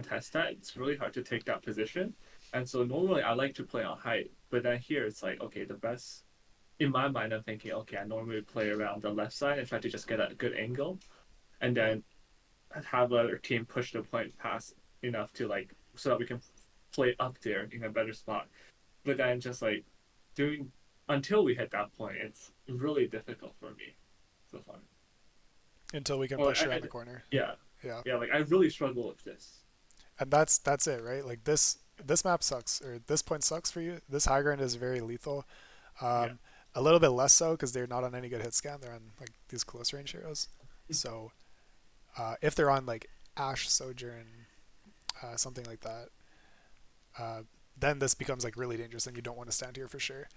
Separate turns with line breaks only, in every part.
contest that, it's really hard to take that position. And so normally I like to play on height, but then here it's like, okay, the best in my mind, I'm thinking, okay, I normally play around the left side and try to just get a good angle, and
Yeah.
then have other team push the point past enough to like so that we can play up there in a better spot. But then just like doing until we hit that point, it's really difficult for me so far.
Until we can
Or
push around the corner.
yeah,
Yeah.
yeah, like I really struggle with this.
And that's it, right? Like this map sucks, or this point sucks for you. This high ground is very lethal.
Yeah.
Um, a little bit less so because they're not on any good hit scan. They're on like these close range heroes. So if they're on like Ash Sojourn, something like that, uh, then this becomes like really dangerous, and you don't want to stand here for sure.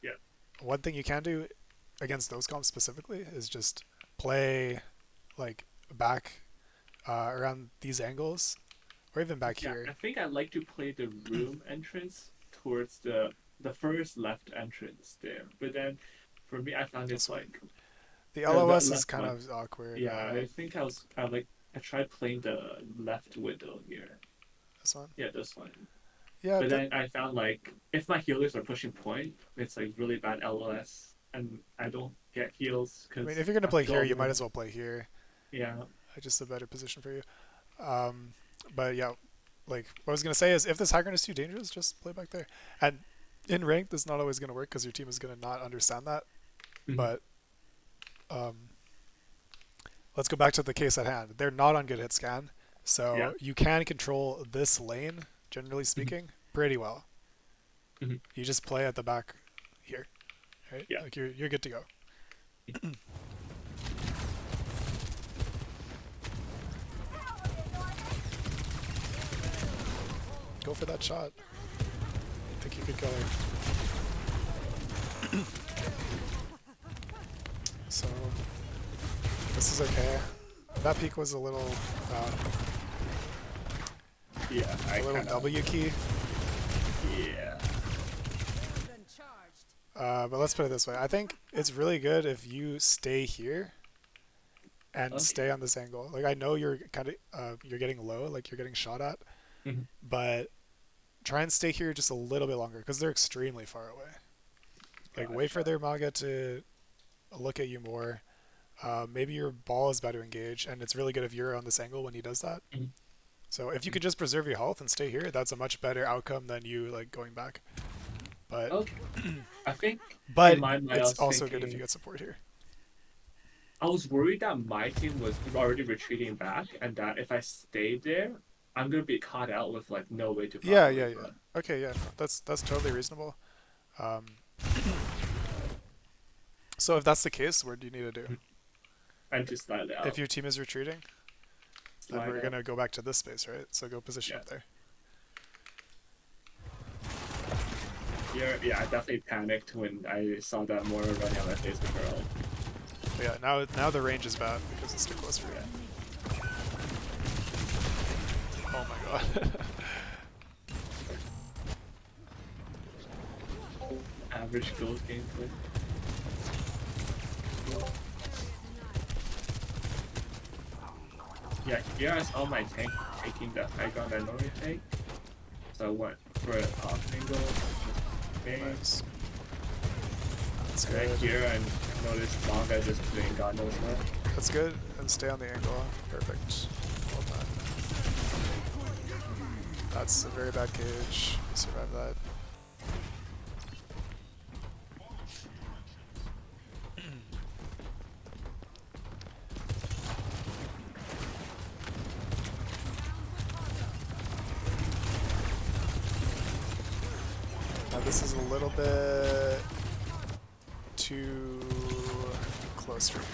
Yeah.
One thing you can do against those comps specifically is just play like back around these angles, or even back
Yeah,
here.
I think I like to play the room entrance towards the first left entrance there. But then for me I found it's
This one.
like
The
the
LOS is
left
kind
one.
of awkward.
Yeah, I think I tried playing the left window here.
This one.
Yeah, this one.
Yeah,
But then I found like if my healers are pushing point, it's like really bad LOS, and I don't get heals
I mean,
because
if you're gonna
I have
play
to go
here,
all
you
the way
might
back.
as well play here.
Yeah.
Just a better position for you. Um, but yeah, like what I was gonna say is, if this high ground is too dangerous, just play back there. And in ranked, it's not always gonna work because your team is gonna not understand that.
Mhm.
But um, let's go back to the case at hand. They're not on good hit scan,
Yeah.
so you can control this lane, generally
Mhm.
speaking, pretty well.
Mhm.
You just play at the back here, right?
Yeah.
Like you're good to go. Go for that shot. I think you could kill her. So this is okay. That peak was uh,
Yeah.
a
I
little
kind of.
W key.
Yeah.
But let's put it this way. I think it's really good if you stay here and
Okay.
stay on this angle. Like I know you're kind of you're getting low, like you're getting shot at,
Mhm.
but try and stay here just a little bit longer because they're extremely far away. Like wait for
Gotcha.
their manga to look at you more. Maybe your ball is about to engage, and it's really good if you're on this angle when he does that.
Mhm.
So if you could just preserve your health and stay here, that's a much better outcome than you like going back. But
Okay. I think in
but
my mind I
it's
was
also good if you
thinking
get support here.
I was worried that my team was already retreating back, and that if I stayed there, I'm gonna be caught out with like no way to
Yeah,
properly
yeah, yeah.
run.
Okay, yeah, no, that's totally reasonable. Um, so if that's the case, what do you need to do?
And to slide
If
out,
your team is retreating, then
slide
we're
out.
gonna go back to this space, right? So go position
Yeah,
up there.
here, yeah. I definitely panicked when I saw that Mora running on my face with her ult.
But yeah, now the range is bad because it's too close for you.
Yeah,
Oh my god.
average gold gameplay. Yeah, here I saw my tank taking the high ground I normally take, so I went for an off angle, just bang.
Nice. That's
And then
good.
here I noticed Manga just doing God knows what.
That's good. And stay on the angle. Perfect. Well done. That's a very bad cage. Survive that. Now this is a little bit too close for you.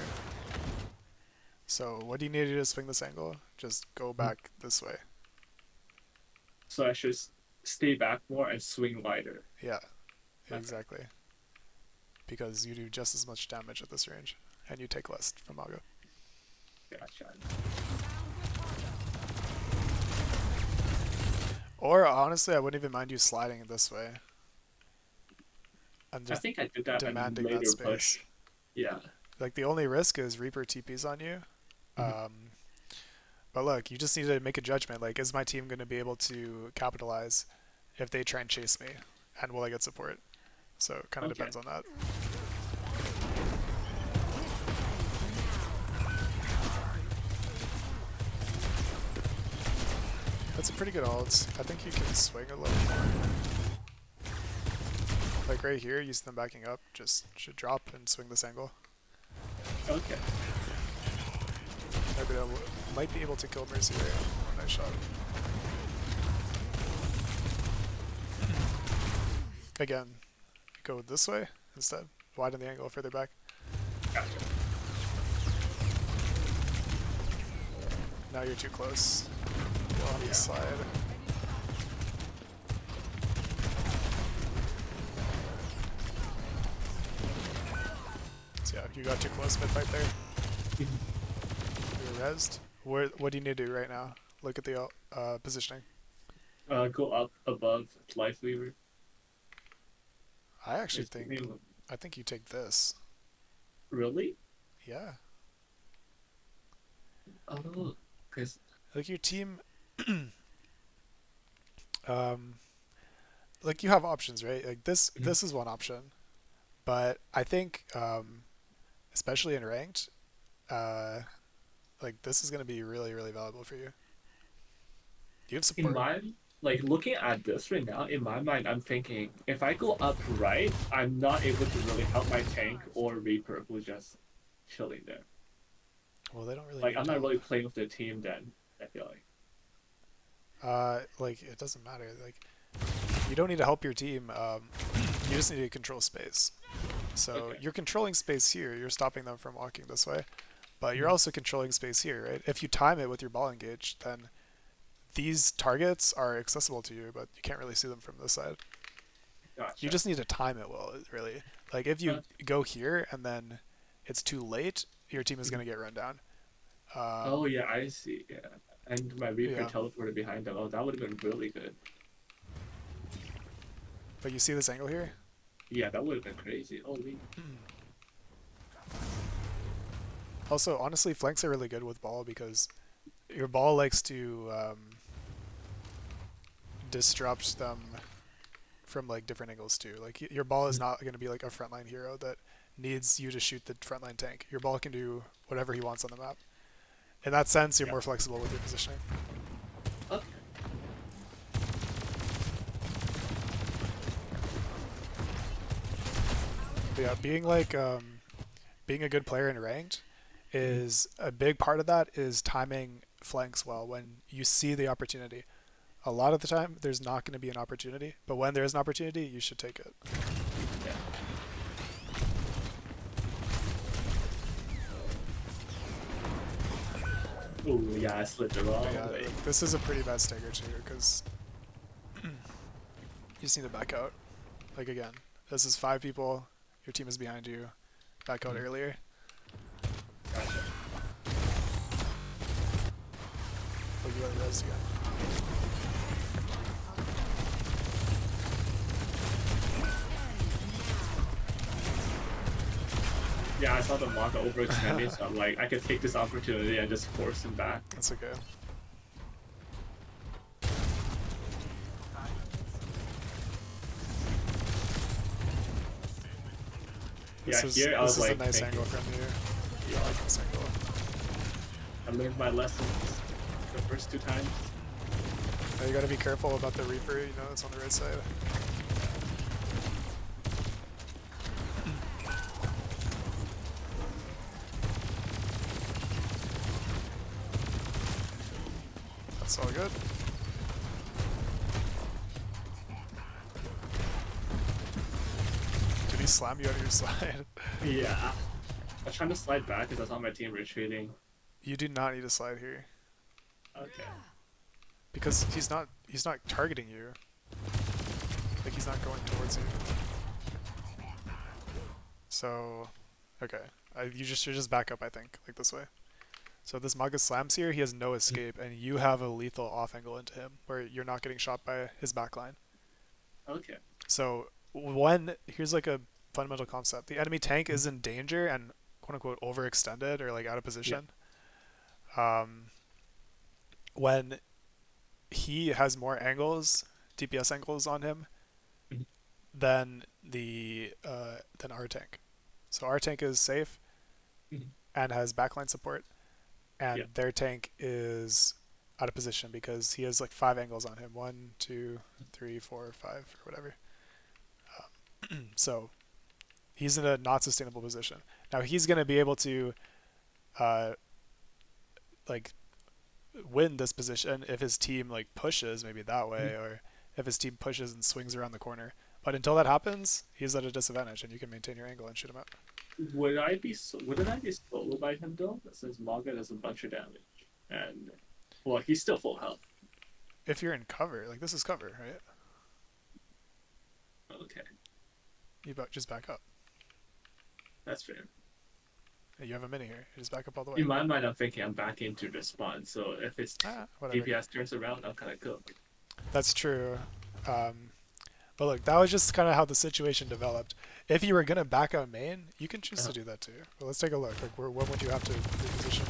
So what do you need to do to swing this angle? Just go back this way.
So I should stay back more and swing wider.
Yeah,
Okay,
exactly. Because you do just as much damage at this range, and you take less from Mago.
gotcha.
Or honestly, I wouldn't even mind you sliding this way and
I
just
think I did that in
demanding that
later
space.
push. Yeah.
Like the only risk is Reaper TPs on you.
Mhm.
Um, But look, you just need to make a judgment. Like, is my team going to be able to capitalize if they try and chase me, and will I get support? So it kind of
Okay.
depends on that. That's a pretty good ult. I think you can swing a little more. Like right here, you see them backing up. Just should drop and swing this angle.
Okay.
Maybe I might be able to kill Mercy right. Oh, nice shot. Again, go this way instead. Widen the angle further back.
Gotcha.
Now you're too close. Go on the slide. So yeah, you got too close mid fight there. You're rezzed. What do you need to do right now? Look at the positioning.
Go up above Life Weaver.
I actually
There's the
think
name.
I think you take this.
Really?
Yeah.
Oh, because
Like your team um like you have options, right? Like this is one option. But I think especially in ranked, uh like this is gonna be really, really valuable for you. You have
in
support.
my like looking at this right now, in my mind, I'm thinking if I go up right, I'm not able to really help my tank or Reaper who's just chilling there.
Well, they don't really
Like
need
I'm not
help.
really playing with the team then. I feel like.
Like it doesn't matter. Like you don't need to help your team. You just need to control space. So
Okay.
you're controlling space here. You're stopping them from walking this way, but you're
Mhm.
also controlling space here, right? If you time it with your ball engage, then these targets are accessible to you, but you can't really see them from this side. You
Gotcha.
just need to time it well, really. Like if you
Okay.
go here and then it's too late, your team is
Mhm.
going to get run down.
Oh yeah, I see. Yeah, and my Reaper
Yeah,
teleported behind them. Oh, that would have been really good.
but you see this angle here?
Yeah, that would have been crazy. Holy.
Also, honestly, flanks are really good with ball because your ball likes to disrupt them from like different angles too. Like your ball is not going to be like a frontline hero that needs you to shoot the frontline tank. Your ball can do whatever he wants on the map. In that sense, you're
Yeah.
more flexible with your positioning.
Okay.
But yeah, being a good player in ranked
Mhm.
is a big part of that is timing flanks well when you see the opportunity. A lot of the time, there's not going to be an opportunity, but when there is an opportunity, you should take it.
Yeah. Oh yeah, I slid the
But
wrong
yeah,
way.
like, this is a pretty bad stagger too because you just need to back out. Like again, this is 5 people. Your team is behind you. Back out
Mhm.
earlier.
Gotcha.
Oh, you got res again.
Yeah, I saw the Maka overextending, so I'm like, I could take this opportunity and just force him back.
That's okay.
Yeah,
This is
here I
this
was
is a
like
nice
thinking,
angle from you.
yeah,
I like this angle.
I learned my lessons the first 2 times.
Now you gotta be careful about the Reaper. You know, it's on the right side. That's all good. Did he slam you out of your slide?
Yeah. I was trying to slide back because I saw my team retreating.
You do not need to slide here
Okay.
because he's not targeting you. Like he's not going towards you. So, okay, you just should just back up. I think like this way. So this Maga slams here. He has no escape, and you have a lethal off angle into him where you're not getting shot by his backline.
Okay.
So when here's like a fundamental concept: the enemy tank is in danger and quote unquote overextended or like out of
Yeah.
position. Um, when he has more angles, DPS angles on him
Mhm.
than our tank. So our tank is safe
Mhm.
and has backline support,
Yeah.
and their tank is out of position because he has like 5 angles on him. One, two, three, four, five, or whatever. So he's in a not sustainable position. Now he's going to be able to uh, like win this position if his team like pushes maybe that way,
Mhm.
or if his team pushes and swings around the corner. But until that happens, he's at a disadvantage, and you can maintain your angle and shoot him out.
Wouldn't I be soloed by him though? Since Maga does a bunch of damage, and well, he's still full health.
If you're in cover, like this is cover, right?
Okay,
You just back up.
that's fair.
You have a mini here. You just back up all the way.
In my mind, I'm thinking I'm back into the spawn. So if his
Whatever.
DPS turns around, I'm kind of cooked.
That's true. But look, that was just kind of how the situation developed. If you were gonna back out main, you can choose to do that too. But let's take a look. Like, what would you have to reposition?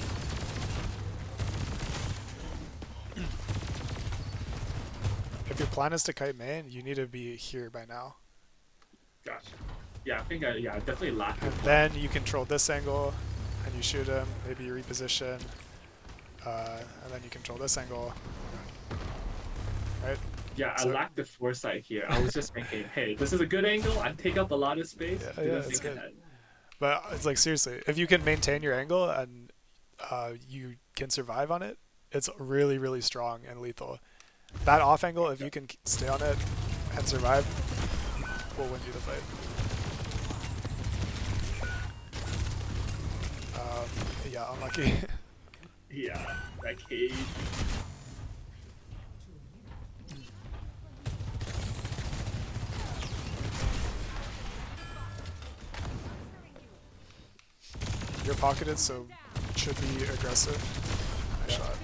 If your plan is to kite main, you need to be here by now.
Gotcha. Yeah, I think I definitely lack
And
it.
then you control this angle, and you shoot him. Maybe you reposition, and then you control this angle, right?
Yeah, I
So
lack the foresight here. I was just thinking, hey, this is a good angle. I take up a lot of space.
yeah,
Didn't
it's
think
good.
ahead.
But it's like seriously, if you can maintain your angle and you can survive on it, it's really really strong and lethal. That off angle, if
Okay.
you can stay on it and survive, will win you the fight. Yeah, unlucky.
Yeah, that cage.
You're pocketed, so it should be aggressive. Nice
Yeah.
shot.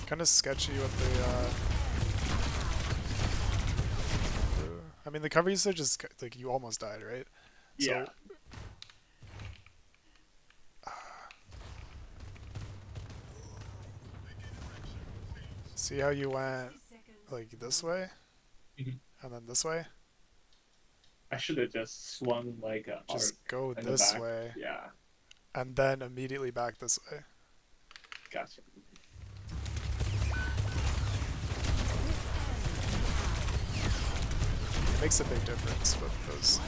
Kind of sketchy what I mean, the cover usage is like you almost died, right?
Yeah.
So see how you went like this way
Mhm.
and then this way?
I should have just swung like an arc
Just go
in the
this
back.
way
Yeah,
and then immediately back this way.
gotcha.
It makes a big difference with those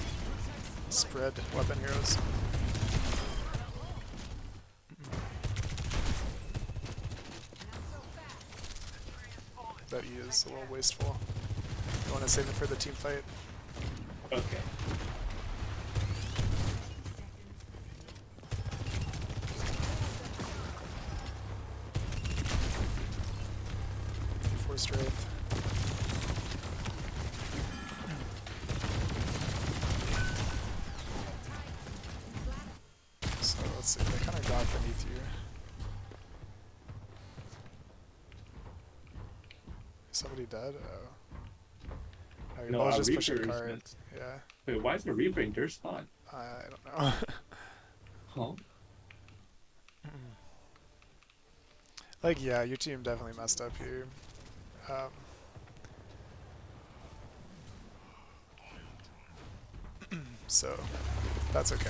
spread weapon heroes. That E is a little wasteful. You want to save it for the team fight.
Okay.
Force Wraith. So let's see, they kind of got beneath you. Is somebody dead? Oh. No, you're
No,
both
our
just pushing
Reaper is
card.
meant.
Yeah.
Wait, why is the Reaper in their spawn?
I don't know.
Huh?
Like, yeah, your team definitely messed up here. Um, so, that's okay.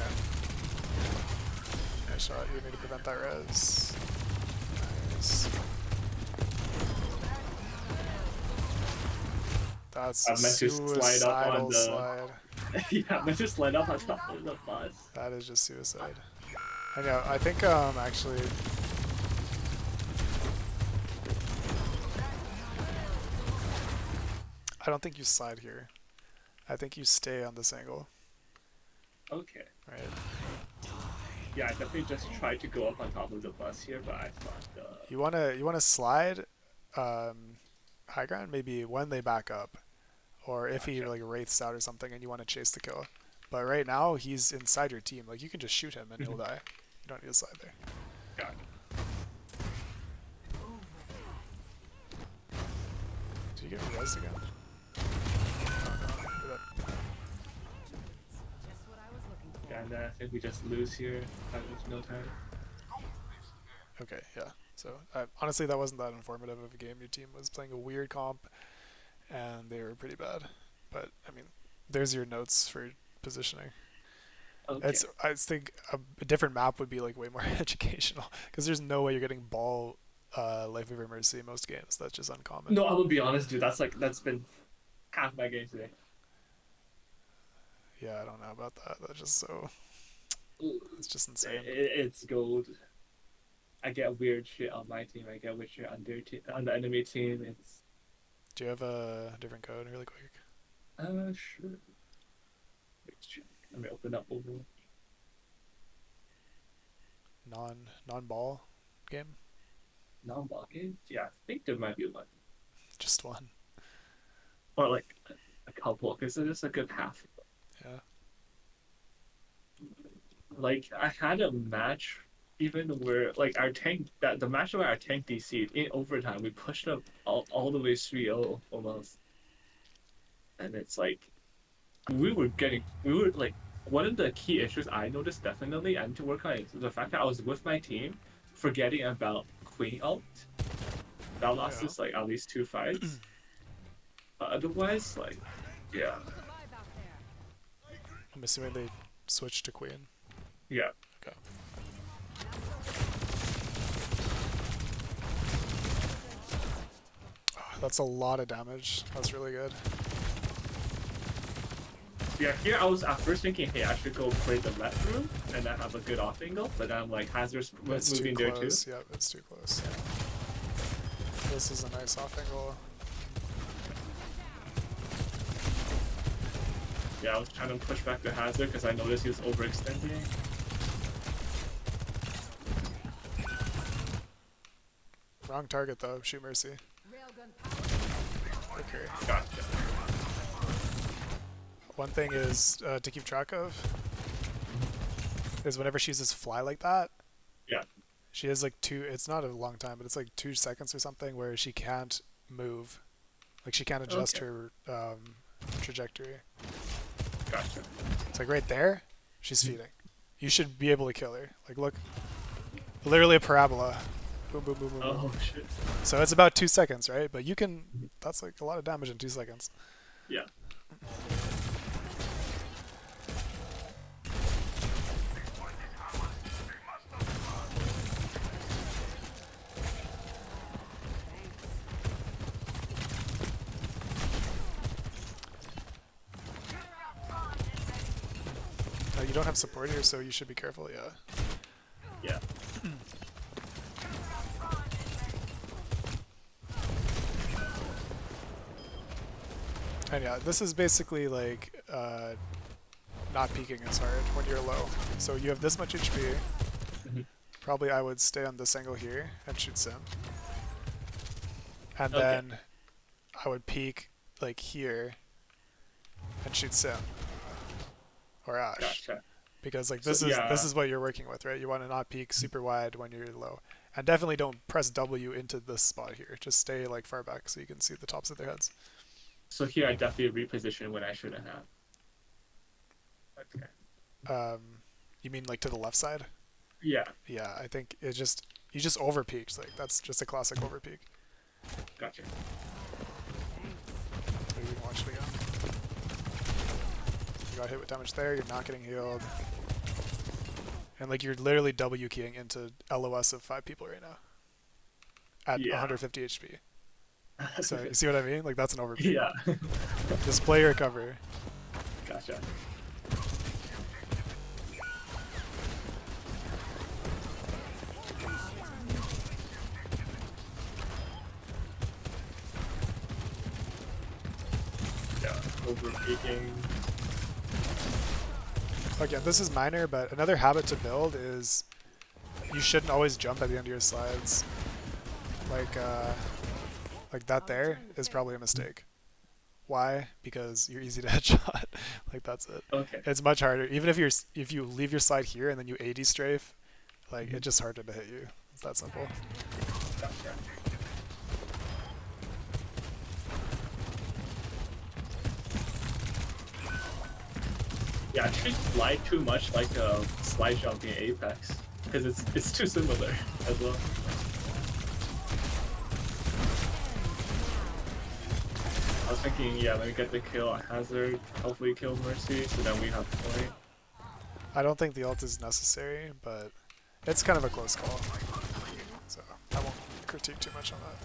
Nice shot. You need to prevent that res. Nice. That's
I
a
meant to slide up on
suicidal
the.
slide.
Yeah, I meant to slide up on top of the bus.
That is just suicide. I know. I think actually, I don't think you slide here. I think you stay on this angle,
Okay.
right?
Yeah, I definitely just tried to go up on top of the bus here, but I thought.
You wanna slide high ground maybe when they back up, or if he
Gotcha.
like wraiths out or something and you want to chase the kill. But right now he's inside your team. Like you can just shoot him and he'll die. You don't need to slide there.
Got it.
Did you get res again?
then I think we just lose here with no time.
Okay, yeah. So honestly, that wasn't that informative of a game. Your team was playing a weird comp, and they were pretty bad. But I mean, there's your notes for positioning.
Okay.
I think a different map would be like way more educational because there's no way you're getting ball Life of Mercy in most games. That's just uncommon.
No, I'm gonna be honest, dude. That's been half my game today.
Yeah, I don't know about that. That's just so. It's just insane.
It's gold. I get weird shit on my team. I get weird shit on their team, on the enemy team. It's
Do you have a different code really quick?
sure. Let's check. Let me open up over
Non ball game?
non-ball games. Yeah, I think there might be one
Just one.
or like a couple because there's a good half.
Yeah.
Like I had a match even where like our tank that the match where our tank DC'd in overtime, we pushed up all the way 3-0 almost. And it's like we were like one of the key issues I noticed definitely I need to work on is the fact that I was with my team forgetting about Queen ult. That
Oh,
lost
yeah.
us like at least 2 fights. Otherwise, like yeah.
I'm assuming they switched to Queen.
Yeah.
Okay. Oh, that's a lot of damage. That's really good.
Yeah, here I was at first thinking, hey, I should go play the left room and then have a good off angle, but then I'm like, Hazard's
It's too
moving there too.
close. Yep, it's too close. This is a nice off angle.
Yeah, I was trying to push back the Hazard because I noticed he was overextending.
Wrong target though. Shoot Mercy. Okay.
Gotcha.
One thing is to keep track of is whenever she uses fly like that,
Yeah.
she has like it's not a long time, but it's like 2 seconds or something where she can't move. Like she can't adjust her trajectory.
Gotcha.
It's like right there, she's feeding. You should be able to kill her. Like look, literally a parabola. Boom, boom, boom, boom, boom.
Oh shit.
So it's about 2 seconds, right? But you can, that's like a lot of damage in 2 seconds.
Yeah.
You don't have support here, so you should be careful, yeah.
Yeah.
And yeah, this is basically like not peeking as hard when you're low. So you have this much HP. Probably I would stay on this angle here and shoot Sim. And then I would peek like here and shoot Sim. Or Ash.
Gotcha.
Because like this is what you're working with, right? You want to not peek super wide when you're low. And definitely don't press W into this spot here. Just stay like far back so you can see the tops of their heads.
So here I definitely reposition when I shouldn't have. Okay.
You mean like to the left side?
Yeah.
Yeah, I think you just over peeked. Like that's just a classic over peek.
Gotcha.
Maybe we can watch it again. You got hit with damage there, you're not getting healed. And like you're literally W keying into LOS of 5 people right now. At 150 HP. So you see what I mean? Like that's an overpeak.
Yeah.
Just play your cover.
Gotcha. Yeah, overpeaking.
Again, this is minor, but another habit to build is you shouldn't always jump at the end of your slides. Like that there is probably a mistake. Why? Because you're easy to headshot. Like that's it.
Okay.
It's much harder. Even if you leave your slide here and then you AD strafe, like it's just harder to hit you. It's that simple.
Gotcha. Yeah, treat slide too much like a slide jump in Apex because it's too similar as well. I was thinking, yeah, let me get the kill on Hazard, hopefully kill Mercy, so then we have point.
I don't think the ult is necessary, but it's kind of a close call. So I won't critique too much on that.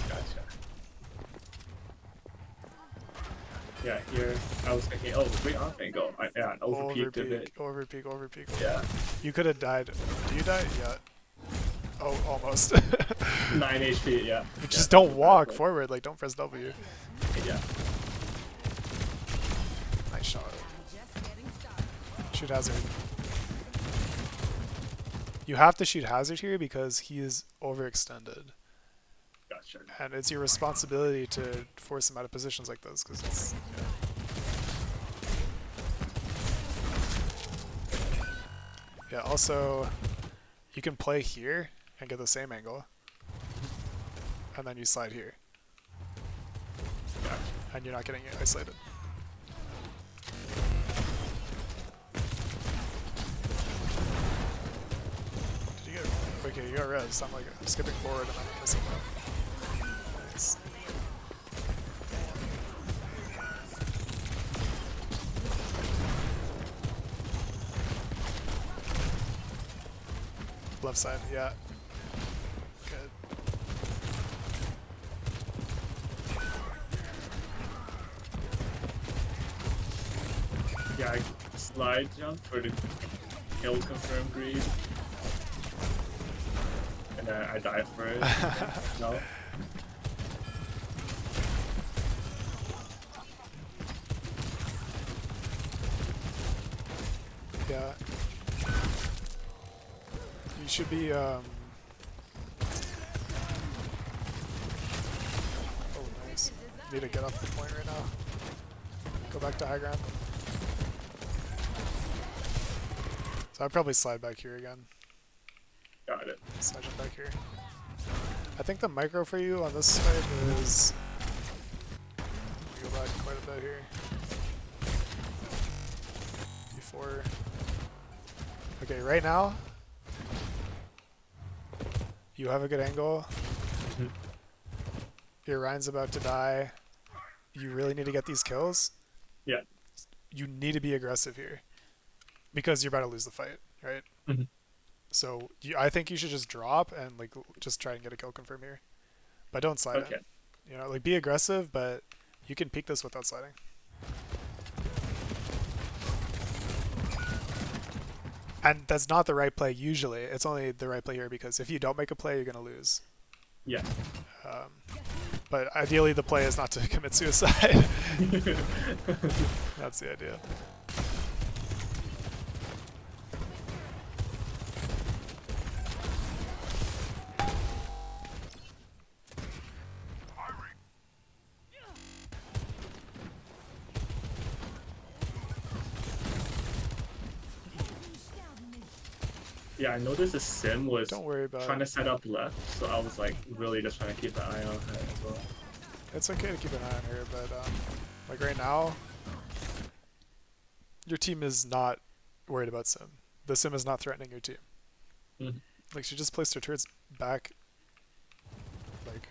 Gotcha. Yeah, here I was thinking, oh, wait, off angle. Yeah, overpeaked a bit.
Overpeak, overpeak.
Yeah.
You could have died. Do you die? Yeah. Oh, almost.
9 HP, yeah.
You just don't walk forward, like don't press W.
Yeah.
Nice shot. Shoot Hazard. You have to shoot Hazard here because he is overextended.
Gotcha.
And it's your responsibility to force him out of positions like those because it's... Yeah, also, you can play here and get the same angle. And then you slide here.
Gotcha.
And you're not getting isolated. Did you get... Okay, you got res. I'm like skipping forward and I'm missing that. Nice. Left side, yeah. Good.
Yeah, I slide jump for the kill confirm greed. And then I die for it. No.
Yeah. You should be, oh, nice. Need to get off the point right now. Go back to high ground. So I'd probably slide back here again.
Got it.
Slide jump back here. I think the micro for you on this side is... Go back quite a bit here. Before... Okay, right now, you have a good angle. Your Ryan's about to die. You really need to get these kills.
Yeah.
You need to be aggressive here because you're about to lose the fight, right?
Mm-hmm.
So I think you should just drop and like just try and get a kill confirm here, but don't slide in. You know, like be aggressive, but you can peek this without sliding. And that's not the right play usually. It's only the right play here because if you don't make a play, you're gonna lose.
Yeah.
But ideally, the play is not to commit suicide. That's the idea.
Yeah, I noticed the sim was
Don't worry about
trying to set up left, so I was like really just trying to keep an eye on her as well.
It's okay to keep an eye on her, but like right now, your team is not worried about sim. The sim is not threatening your team.
Mm-hmm.
Like she just placed her turrets back, like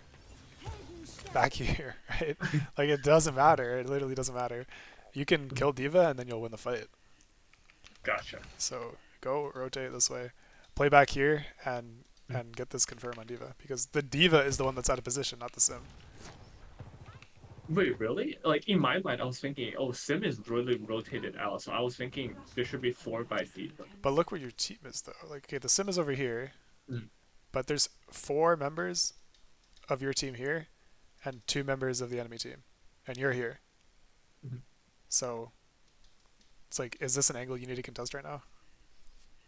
back here, right? Like it doesn't matter. It literally doesn't matter. You can kill D.Va and then you'll win the fight.
Gotcha.
So go rotate this way, play back here, and get this confirm on D.Va because the D.Va is the one that's out of position, not the sim.
Wait, really? Like in my mind, I was thinking, oh, sim is really rotated out, so I was thinking there should be 4 by D.Va.
But look where your team is though. Like okay, the sim is over here, but there's 4 members of your team here, and 2 members of the enemy team, and you're here. So it's like, is this an angle you need to contest right now?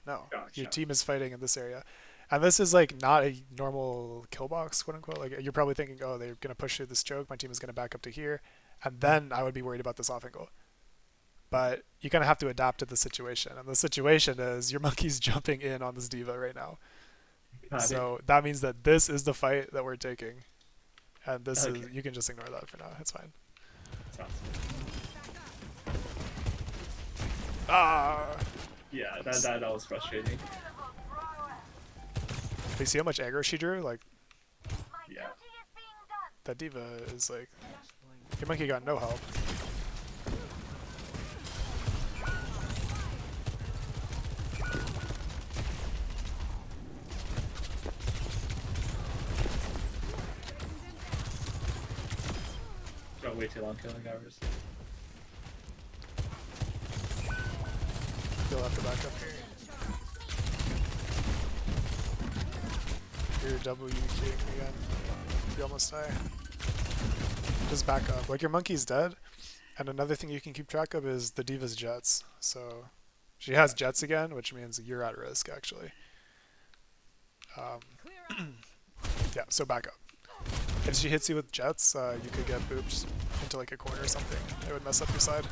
No.
Gotcha.
Your team is fighting in this area. And this is like not a normal kill box, quote unquote. Like you're probably thinking, oh, they're gonna push through this choke, my team is gonna back up to here, and then I would be worried about this off angle. But you kind of have to adapt to the situation, and the situation is your monkey's jumping in on this D.Va right now. So that means that this is the fight that we're taking, and this is, you can just ignore that for now. It's fine.
Sounds
Ah!
Yeah, that was frustrating.
You see how much aggro she drew? Like,
Yeah.
that diva is like... Your monkey got no help.
Got way too long killing hours.
You'll have to back up here. You're W queuing again. You almost die. Just back up. Like, your monkey's dead. And another thing you can keep track of is the diva's jets. So she has jets again, which means you're at risk, actually. Yeah, so back up. If she hits you with jets, you could get booped into like a corner or something. It would mess up your side.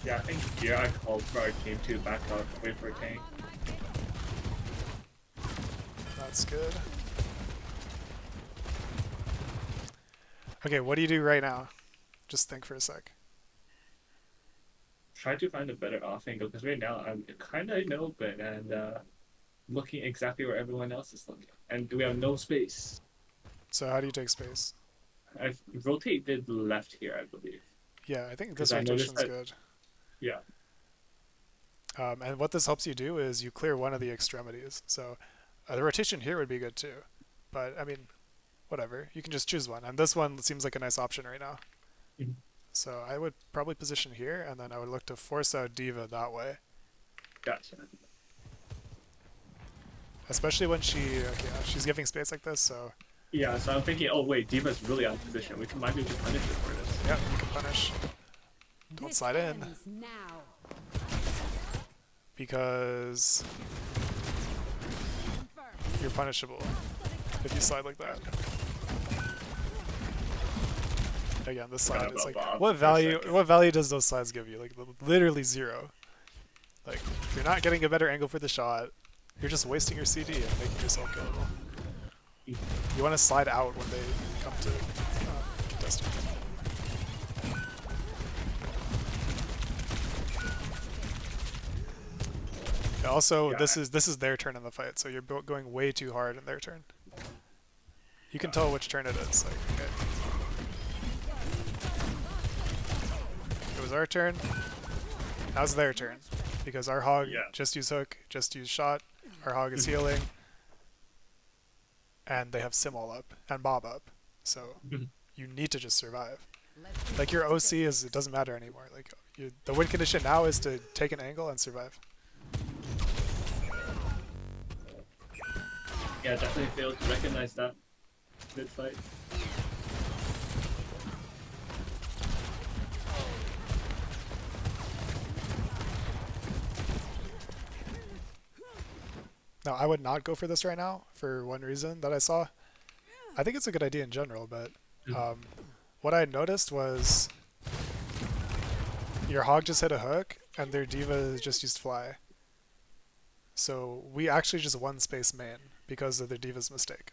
Yeah, I think here I called for our team to back up, wait for a tank.
That's good. Okay, what do you do right now? Just think for a sec.
Try to find a better off angle because right now I'm kind of in open and looking exactly where everyone else is looking, and we have no space.
So how do you take space?
I rotated left here, I believe.
Yeah, I think
Because
this
I noticed
rotation's
that.
good.
Yeah.
And what this helps you do is you clear one of the extremities. So the rotation here would be good too. But, I mean, whatever. You can just choose one. And this one seems like a nice option right now.
Mm-hmm.
So I would probably position here, and then I would look to force out Diva that way.
Gotcha.
Especially when she's giving space like this, so...
Yeah, so I'm thinking, oh wait, Diva's really out of position. We might be able to punish her for this.
Yeah, you can punish. Don't slide in. Because you're punishable if you slide like that. Again, this slide is like, what value does those slides give you? Like, literally zero. Like, you're not getting a better angle for the shot. You're just wasting your CD and making yourself killable. You want to slide out when they come to contest you. Also, yeah. This is their turn in the fight, so you're going way too hard in their turn. You can tell which turn it is. Like, okay. It was our turn. Now's their turn, because our hog just used hook, just used shot. Our hog is healing, and they have sim all up and bob up, so you need to just survive. Like, your OC it doesn't matter anymore. Like, the win condition now is to take an angle and survive.
Yeah, definitely failed to recognize that mid-fight.
Now, I would not go for this right now for one reason that I saw. I think it's a good idea in general, but what I noticed was your hog just hit a hook and their diva just used fly. So we actually just won space main because of their diva's mistake.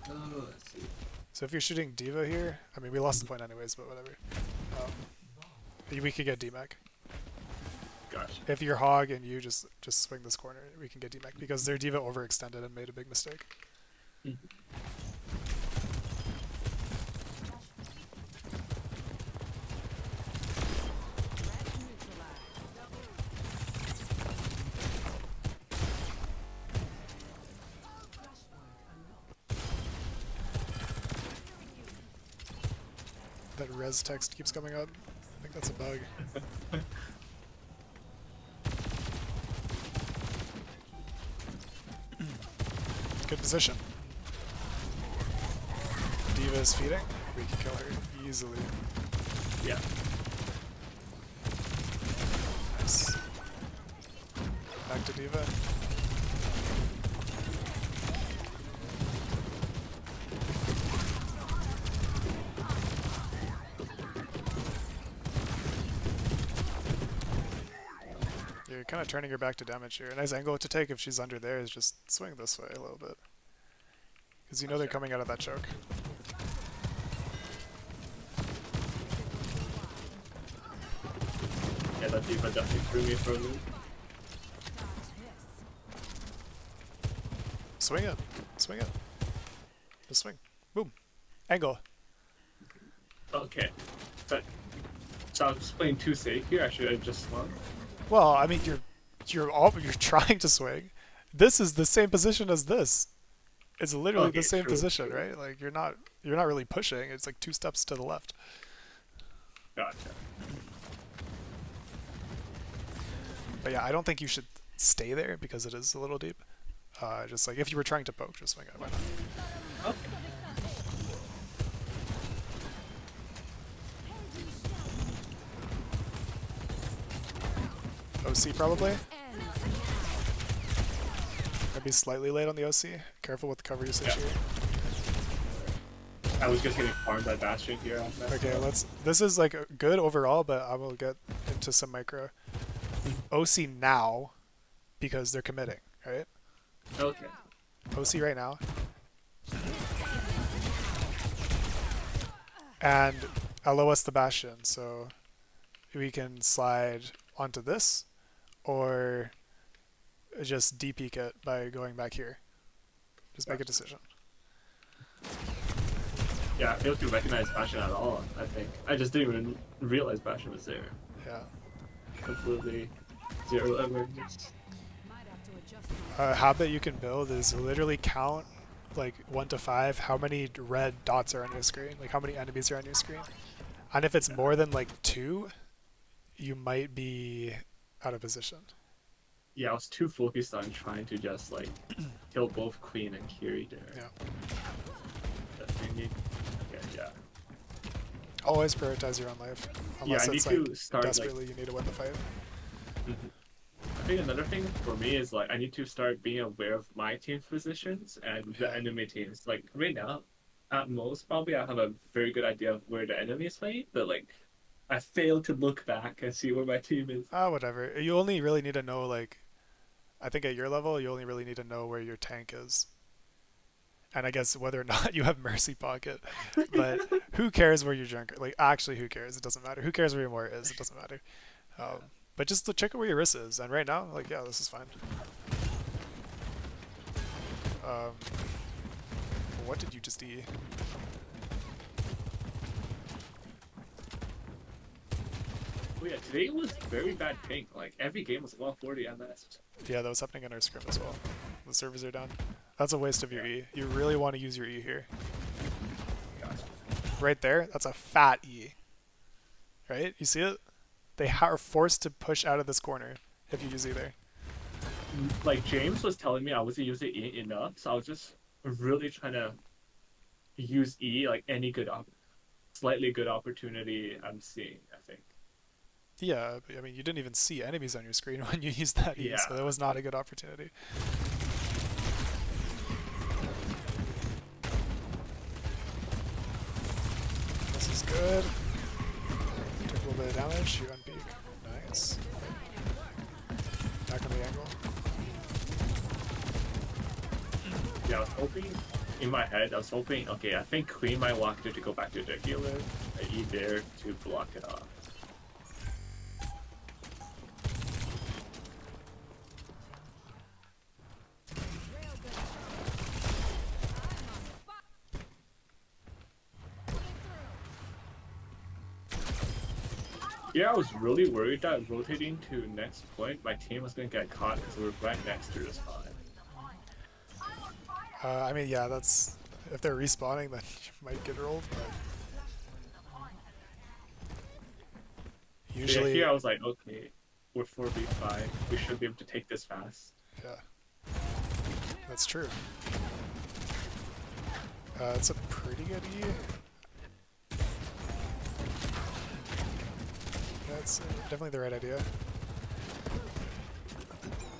Oh, I see.
So if you're shooting diva here, I mean, we lost the point anyways, but whatever. We could get DMAC.
Gotcha.
If you're hog and you just swing this corner, we can get DMAC because their diva overextended and made a big mistake. That res text keeps coming up. I think that's a bug. Good position. Diva is feeding. We can kill her easily.
Yeah.
Nice. Back to Diva. You're kind of turning her back to damage here. A nice angle to take if she's under there is just swing this way a little bit. because you know they're coming out of that choke.
Yeah, that diva definitely threw me for a loop.
Swing it. Swing it. Just swing. Boom. Angle.
Okay. So I was just playing too safe here. I should have just swung.
Well, I mean, you're trying to swing. This is the same position as this. It's literally
Okay,
the same
true,
position,
true.
right? Like you're not really pushing. It's like 2 steps to the left.
Gotcha.
But yeah, I don't think you should stay there because it is a little deep. Just like if you were trying to poke, just swing it. Why not?
Okay.
OC probably. Maybe slightly late on the OC. Careful with the cover usage here.
I was just getting farmed by Bastion here.
Okay, this is like good overall, but I will get into some micro. OC now, because they're committing, right?
Okay.
OC right now. And LOS the Bastion, so we can slide onto this, or just de-peek it by going back here. Just make a decision.
Yeah, I failed to recognize Bastion at all, I think. I just didn't even realize Bastion was there.
Yeah.
Completely zero awareness.
A habit you can build is literally count like 1 to 5 how many red dots are on your screen, like how many enemies are on your screen. And if it's more than like 2, you might be out of position.
Yeah, I was too focused on trying to just like kill both Queen and Kiri there.
Yeah.
Definitely. Okay, yeah.
Always prioritize your own life. Unless
Yeah, I need
it's
to
like
start
desperately
like.
you need to win the fight.
I think another thing for me is like I need to start being aware of my team's positions and the enemy teams. Like right now, at most probably I have a very good idea of where the enemy is playing, but like I fail to look back and see where my team is.
Whatever. You only really need to know like, I think at your level you only really need to know where your tank is. And I guess whether or not you have Mercy Pocket. But who cares where your junk, like actually who cares? It doesn't matter. Who cares where your Moira is? It doesn't matter. But just to check out where your wrist is. And right now, like, yeah, this is fine. What did you just E?
Oh yeah, today was very bad ping. Like every game was 140 MS.
Yeah, that was happening in our scrim as well. The servers are down. That's a waste of your E. You really want to use your E here.
Gotcha.
Right there, that's a fat E. Right? You see it? They are forced to push out of this corner if you use E there.
Like James was telling me I wasn't using E enough, so I was just really trying to use E like any slightly good opportunity I'm seeing, I think.
Yeah, I mean, you didn't even see enemies on your screen when you used that E,
Yeah.
so that was not a good opportunity. This is good. Took a little bit of damage, shoot on peak. Nice. Back on the angle.
Yeah, I was hoping, in my head, I was hoping, okay, I think Queen might walk there to go back to the healer, and E there to block it off. Yeah, I was really worried that rotating to next point, my team was going to get caught because we were right next to the spot.
I mean, yeah, that's... If they're respawning, then you might get rolled, but... Usually...
Yeah, here I was like, okay, we're 4v5, we should be able to take this fast.
Yeah. That's true. It's a pretty good E. That's definitely the right idea.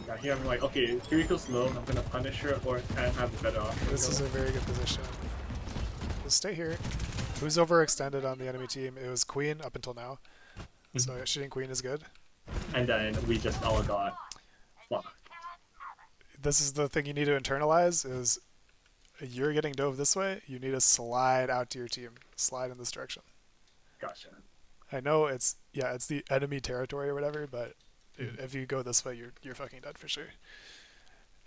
Yeah, here I'm like, okay, Kiriko's low, I'm gonna punish her or can have a better option.
This is a very good position. Just stay here. Who's overextended on the enemy team? It was Queen up until now. So shooting Queen is good.
And then we just all got fucked.
This is the thing you need to internalize is you're getting dove this way, you need to slide out to your team. Slide in this direction.
Gotcha.
I know it's yeah, it's the enemy territory or whatever, but dude, if you go this way, you're fucking dead for sure.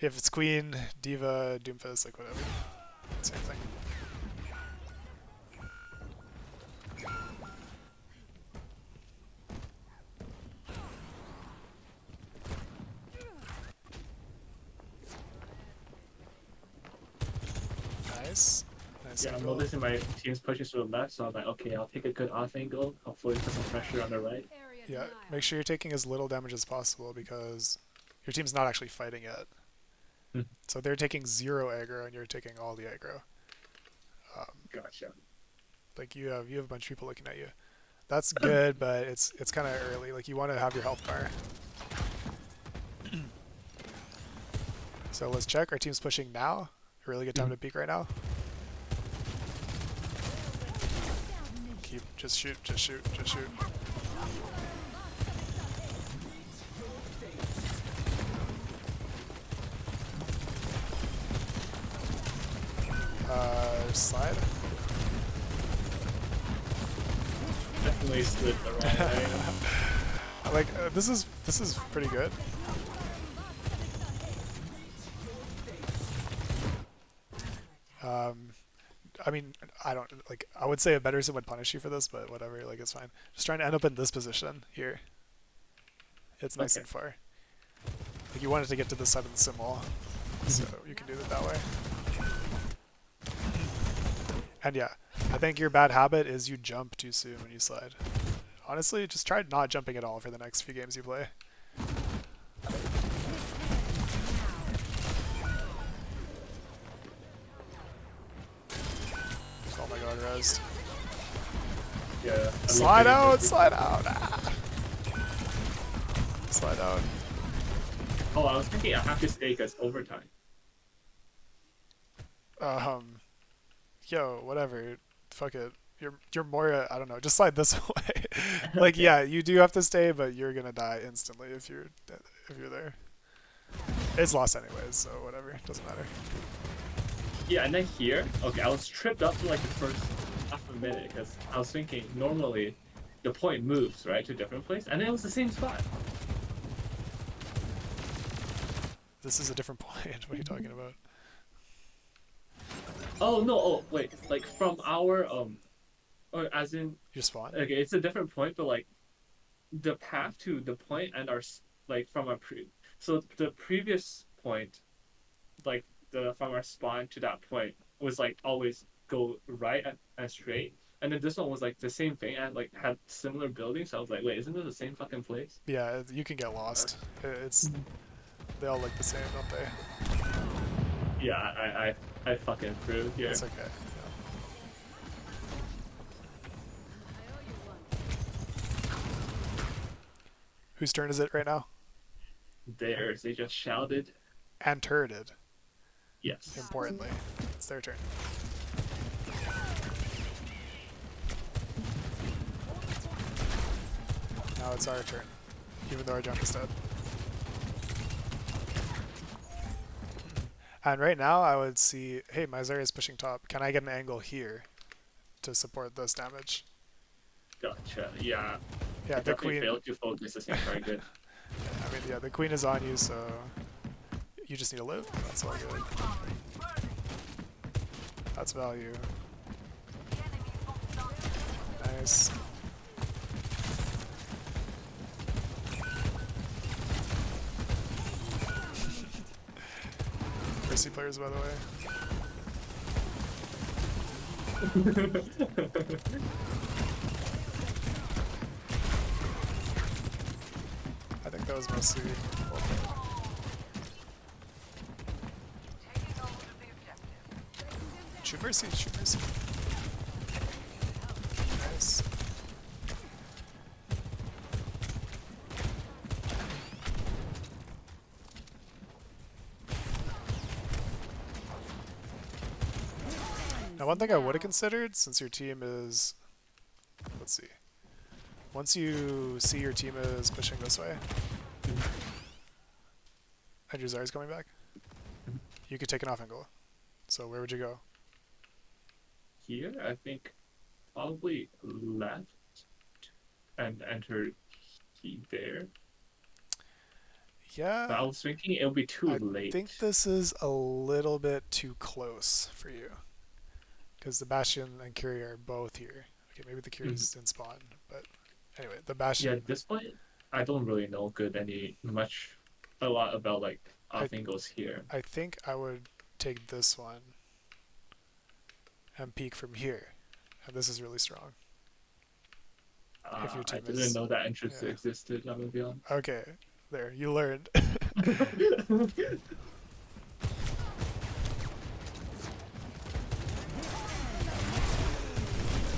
If it's Queen, Diva, Doomfist, like whatever, same thing. Nice, nice
Yeah, I'm
angle.
noticing my team's pushing to the left, so I'm like, okay, I'll take a good off angle. Hopefully, put some pressure on the right.
Yeah, make sure you're taking as little damage as possible because your team's not actually fighting yet.
Hmm.
So they're taking 0 aggro and you're taking all the aggro.
Gotcha.
Like you have a bunch of people looking at you. That's good, but it's kind of early. Like you want to have your health bar. So let's check. Our team's pushing now. A really good time to peek right now. Keep just shoot, just shoot, just shoot. Slide.
Definitely slid the wrong way.
Like this is pretty good. I mean, I don't like. I would say a better sim would punish you for this, but whatever. Like it's fine. Just trying to end up in this position here. It's nice
Okay.
and far. Like you wanted to get to this side of the sim wall, so you can do it that way. And yeah, I think your bad habit is you jump too soon when you slide. Honestly, just try not jumping at all for the next few games you play. Oh my god, Rez.
Yeah.
Slide out, slide out. Ah. Slide out.
Oh, I was thinking I have to stay because overtime.
Yo, whatever. Fuck it. You're more. I don't know. Just slide this way. Like, yeah, you do have to stay, but you're gonna die instantly if you're there. It's lost anyways, so whatever. Doesn't matter.
Yeah, and then here, okay, I was tripped up for like the first half a minute because I was thinking normally the point moves, right, to a different place, and it was the same spot.
This is a different point. What are you talking about?
Oh no, oh wait, like from our or as in
You spawn?
okay, it's a different point, but like the path to the point and our like from our so the previous point, like the from our spawn to that point was like always go right and straight, and then this one was like the same thing and like had similar buildings. So I was like, wait, isn't this the same fucking place?
Yeah, you can get lost. It's they all look the same, don't they?
Yeah, I fucking threw here.
It's okay. Yeah. Whose turn is it right now?
Theirs, they just shouted.
And turreted.
Yes.
Importantly, it's their turn. Now it's our turn, even though our jump is dead. And right now, I would see, hey, my Zarya is pushing top. Can I get an angle here to support this damage?
Gotcha. Yeah.
Yeah,
I
the
definitely
queen.
failed to focus the same target.
I mean, yeah, the queen is on you, so you just need to live. That's all good. That's value. Nice. Mercy players, by the way. I think that was mostly. Shoot Mercy, shoot Mercy. Nice. Now, one thing I would have considered, since your team is, let's see, once you see your team is pushing this way, and your Zarya's coming back, you could take an off angle. So where would you go?
Here, I think probably left and enter there.
Yeah,
But I was thinking it would be too
I think
late.
this is a little bit too close for you because the Bastion and Curie are both here. Okay, maybe the
Mhm.
Curie's in spawn, but anyway, the
Yeah,
Bastion.
at this point, I don't really know good any much a lot about like
I
off angles here.
I think I would take this one and peek from here, and this is really strong. If your
I
team
didn't
is,
know that interest
yeah,
existed. I'm gonna be honest.
okay, there you learned.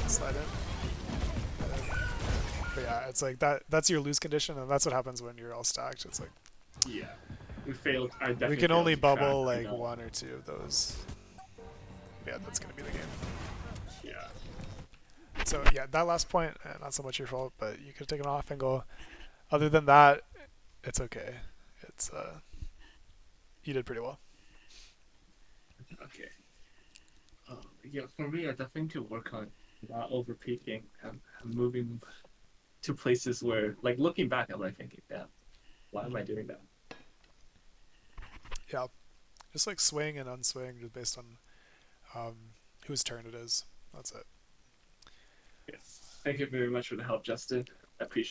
Slide in. But yeah, it's like that. That's your lose condition, and that's what happens when you're all stacked. It's like
Yeah, we failed. I
we
definitely
can
failed
only
to track
bubble like
enough.
one or two of those. Yeah, that's gonna be the game.
Yeah.
So yeah, that last point, not so much your fault, but you could have taken off and go. Other than that, it's okay. It's you did pretty well.
Okay. Yeah, for me, I definitely need to work on not over peaking. I'm moving to places where, like, looking back, I'm like thinking, damn, why am I doing that?
Yeah, just like swing and unswing, just based on um, whose turn it is. That's it.
Yes. Thank you very much for the help, Justin. I appreciate it.